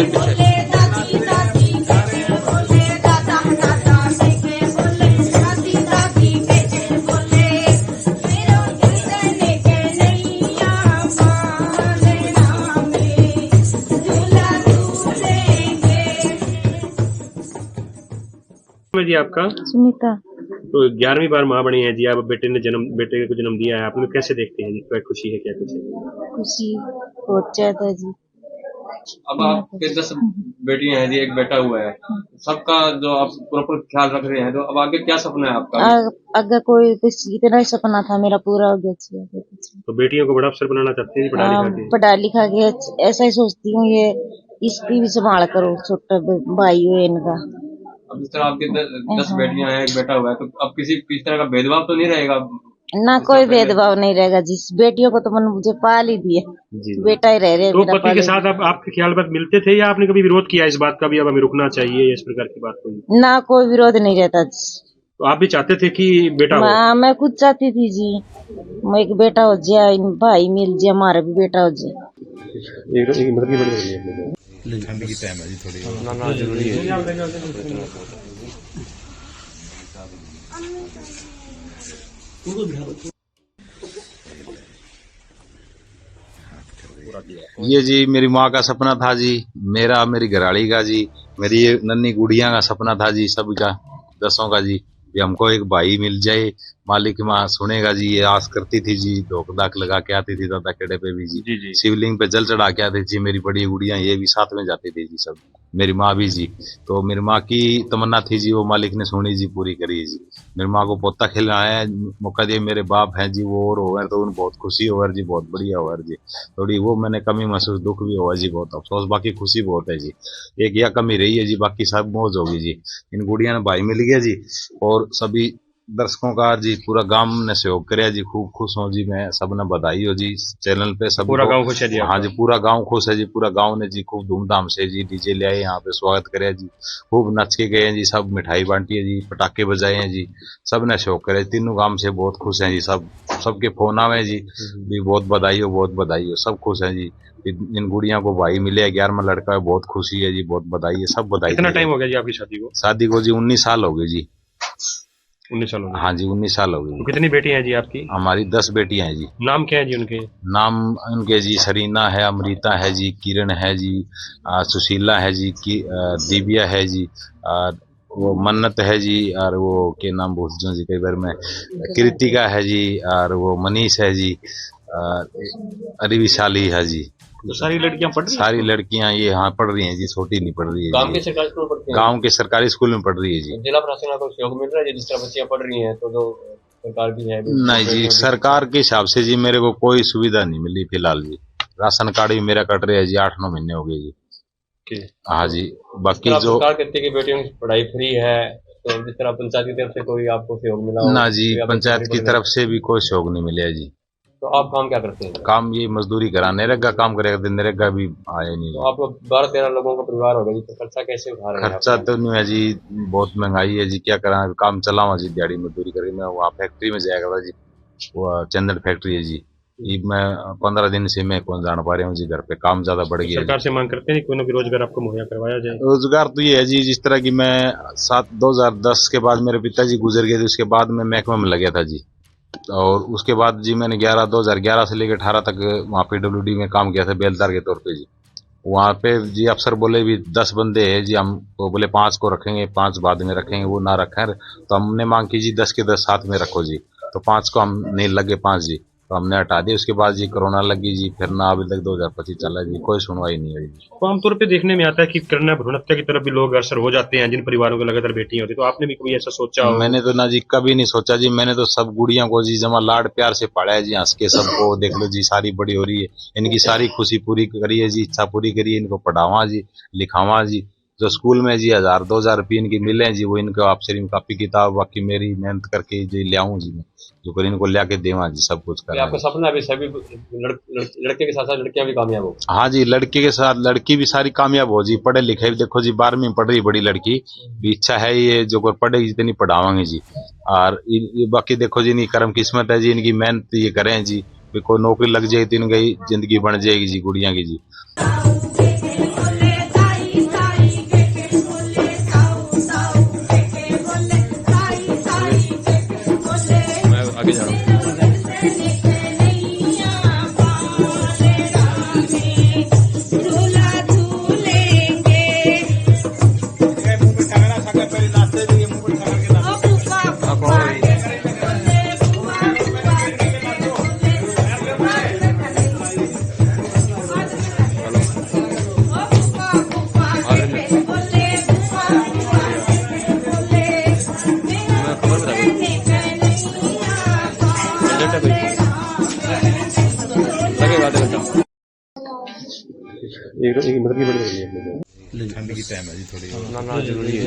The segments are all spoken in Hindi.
जीवन कैसा है? जी आपका सुनीता। तो 11वीं बार माँ बनी है जी आप। बेटे को जन्म दिया है आपने, कैसे देखते हैं जी? क्या खुशी है, क्या कुछ है? खुशी बहुत ज्यादा जी। अब आपके 10 बेटियां हैं जी, एक बेटा हुआ है, सबका जो आप प्रॉपर ख्याल रख रहे हैं, तो अब आगे क्या सपना है आपका? अगर कोई इतना ही सपना था मेरा पूरा हो गया। तो बेटियों को बड़ा अफसर बनाना चाहते हैं पढ़ा लिखा के ऐसा ही सोचती हूँ। ये इसकी भी संभाल करो, छोटा भाई हो इनका। अब जिस तरह आपके 10 बेटियां हैं, एक बेटा हुआ है, तो अब किसी तरह का भेदभाव तो नहीं रहेगा? ना कोई भेदभाव नहीं रहेगा। जिस बेटियों को तो मैंने मुझे पाल ही दिया, बेटा ही रह रहे। तो पति के साथ आप आपके ख्याल बात मिलते थे या आपने कभी विरोध किया इस बात का भी, अब हमें रुकना चाहिए, इस प्रकार की बात कोई? ना कोई विरोध नहीं रहता जी। तो आप भी चाहते थे कि बेटा हो? मैं खुद चाहती थी जी, मैं एक बेटा हो जाए, भाई मिल जाए, हमारा भी बेटा हो जाए। ठंड की टाइम है जी, थोड़ी ना जरूरी है। ये जी मेरी माँ का सपना था जी, मेरा, मेरी घराड़ी का जी, मेरी ये नन्ही गुड़िया का सपना था जी, सबका 10 का जी। ये हमको एक भाई मिल जाए, मालिक माँ सुनेगा जी, ये आस करती थी जी। धोख धाक लगा के आती थी दादा केड़े पे भी जी, शिवलिंग पे जल चढ़ा के आती थी। मेरी बड़ी गुड़िया ये भी साथ में जाती थी जी, सब, मेरी माँ भी जी। तो मेरी माँ की तमन्ना थी जी, वो मालिक ने सुनी जी, पूरी करी जी। मेरी माँ को पोता खिलाया है, मौका दिया। मेरे बाप हैं जी, वो और होवर तो उन बहुत खुशी होवर जी, बहुत बढ़िया होवर जी। थोड़ी वो मैंने कमी महसूस, दुख भी हुआ जी, बहुत अफसोस, बाकी खुशी बहुत है जी। एक यह कमी रही है जी, बाकी सब मौज होगी जी। इन गुड़िया ने भाई मिल गया जी, और सभी दर्शकों का जी, पूरा गांव ने सहयोग कराया जी, खूब खुश हो जी। मैं सबने बधाई हो जी, चैनल पे सब पूरा गांव खुश है जी? हाँ जी, पूरा गांव खुश है जी। पूरा गांव ने जी खूब धूमधाम से जी डीजे ले आए, यहाँ पे स्वागत कराया जी, खूब नच के गए जी, सब मिठाई बांटी है जी, पटाखे बजाए हैं जी, सब ने सहयोग कराया। तीनों गांव से बहुत खुश हैं जी, सबके फोन आवे जी, भी बहुत बधाई हो, बहुत बधाई हो, सब खुश हैं जी। इन गुड़िया को भाई मिले, 11वां लड़का है, बहुत खुशी है जी, बहुत बधाई है, सब बधाई। कितना टाइम हो गया जी आपकी शादी को? शादी को जी 19 साल हो गए जी। 19 साल हो गए? हाँ जी, 19 साल हो गए। तो कितनी बेटी हैं जी आपकी? हमारी 10 बेटियां हैं जी। नाम क्या है जी उनके? नाम उनके जी सरीना है, अमृता है जी, किरण है जी, सुशीला है जी, दिव्या है जी, वो मन्नत है जी, और वो के नाम बोल जी कई बार में, कृतिका है जी, और वो मनीष है जी, अरिविशाली है जी। तो सारी लड़कियां पढ़ रही हैं? सारी लड़कियां ये हाँ पढ़ रही हैं जी, छोटी नहीं पढ़ रही है। गांव के सरकारी स्कूल में पढ़ती हैं? गांव के सरकारी स्कूल में पढ़ रही है जी। जिला प्रशासन को सहयोग मिल रहा है जिस तरह बच्चियां पढ़ रही हैं, तो जो सरकार भी है? नहीं जी, सरकार के हिसाब से जी मेरे को कोई सुविधा नहीं मिली फिलहाल जी। राशन कार्ड भी मेरा कट रहा है जी, 8-9 महीने हो गए जी। हाँ जी, बाकी जो सरकार कहती है कि बेटियों की पढ़ाई फ्री है, तो जिस तरह पंचायत की तरफ से कोई आपको सहयोग मिला? ना जी, पंचायत की तरफ से भी कोई सहयोग नहीं मिला जी। तो आप काम क्या करते हैं? काम ये मजदूरी करा, नरेगा काम करेगा, दिन नरेगा भी आया नहीं। तो आप 12-13 लोगों का परिवार होगा जी, तो खर्चा कैसे उठा रहे हैं? खर्चा तो नहीं है जी, बहुत महंगाई है जी, क्या करा, काम चलावा जी, दिहाड़ी मजदूरी करके। मैं वहाँ फैक्ट्री में जाया करता जी, वो चंदन फैक्ट्री है जी। ये मैं 15 दिन से मैं कौन जान पा रहा हूँ जी, घर पे काम ज्यादा बढ़ गया। सरकार से मांग करते हैं कोई ना कोई रोजगार आपको मुहैया करवाया जाए? रोजगार तो ये है जी, जिस तरह की मैं 2010 के बाद मेरे पिताजी गुजर गए थे, उसके बाद मैं महकमे में लग गया था जी। और उसके बाद जी मैंने 2011 से लेकर 18 तक वहाँ PWD में काम किया था, बेलदार के तौर पे जी। वहाँ पे जी अफसर बोले भी 10 बंदे हैं जी, हम तो बोले 5 को रखेंगे, 5 बाद में रखेंगे, वो ना रखें। तो हमने मांग की जी 10 के 10 साथ में रखो जी, तो 5 को हम नहीं लगे, 5 जी, तो हमने हटा दिया। उसके बाद जी कोरोना लगी जी, फिर ना अभी तक 2025 चला जी, कोई सुनवाई नहीं हुई जी। तो आमतौर पे देखने में आता है कि कन्या भ्रूण हत्या की तरफ भी लोग अग्रसर हो जाते हैं जिन परिवारों को लगातार बेटियां होती, तो आपने भी कभी ऐसा सोचा हो? मैंने तो ना जी कभी नहीं सोचा जी, मैंने तो सब गुड़िया को जी जमा लाड प्यार से पाला है जी, हंस के सबको देख लो जी, सारी बड़ी हो रही है, इनकी सारी खुशी पूरी करी है जी, इच्छा पूरी करी है, इनको पढ़ावा जी, लिखावा जी। जो स्कूल में जी 1000-2000 रुपये इनकी मिले जी, वो इनको आप सिर्फ कापी किताब, बाकी मेरी मेहनत करके जी ले आऊँ जी, मैं जो कर इनको ला के देवा जी, सब कुछ कर। आपका सपना है सभी लड़के के साथ साथ लड़कियां भी कामयाब हो? हाँ जी, लड़के के साथ लड़की भी सारी कामयाब हो जी, पढ़े लिखे। देखो जी 12वीं में पढ़ रही बड़ी लड़की, भी इच्छा है ये जो पढ़ेगी जितनी पढ़ावांगे जी। और ये बाकी देखो जी, इनकी कर्म किस्मत है जी, इनकी मेहनत ये करें जी, कोई नौकरी लग जाएगी तो इनकी जिंदगी बन जाएगी जी, गुड़िया की जी। एक मतलब की बड़ी करनी है ठंड की टाइम है जी थोड़ी ना जरूरी है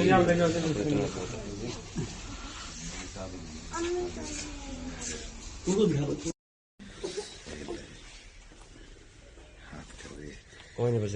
कोई नहीं